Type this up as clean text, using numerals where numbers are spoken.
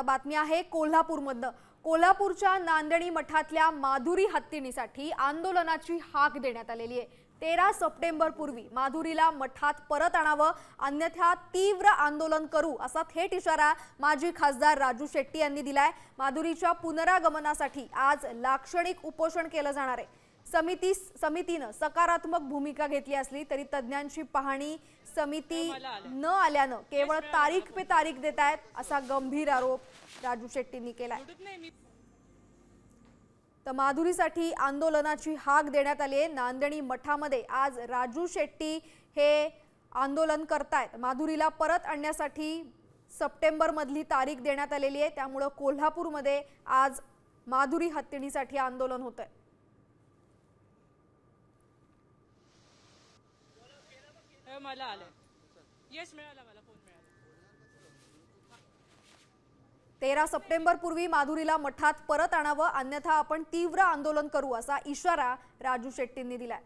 आता बातमी आहे कोल्हापूरमधनं। कोल्हापूरच्या नांदणी मठातल्या माधुरी हत्तीणीसाठी आंदोलनाची हाक देण्यात आलेली आहे। 13 सप्टेंबर पूर्वी माधुरीला मठात परत आणावं, अन्यथा तीव्र आंदोलन करू असा थेट इशारा माजी खासदार राजू शेट्टी यांनी दिलाय। माधुरीच्या पुनरागमनासाठी आज लाक्षणिक उपोषण केलं जाणार आहे। समितीनं सकारात्मक भूमिका घेतली असली तरी तज्ञांची पाहणी समिती न आल्यानं केवळ तारीख पे तारीख देत आहेत असा गंभीर आरोप राजू शेट्टींनी केलाय। तर माधुरीसाठी आंदोलनाची हाक देण्यात आली आहे। नांदणी मठामध्ये आज राजू शेट्टी हे आंदोलन करतायत। माधुरीला परत आणण्यासाठी सप्टेंबर मधली तारीख देण्यात आलेली आहे, त्यामुळे कोल्हापूरमध्ये आज माधुरी हत्तीणीसाठी आंदोलन होतंय। मला आले यश मिळाला, मला फोन मिळाला। 13 सप्टेंबर पूर्वी माधुरीला मठात परत आणावं, अन्यथा आपण तीव्र आंदोलन करू असा इशारा राजू शेट्टींनी दिलाय।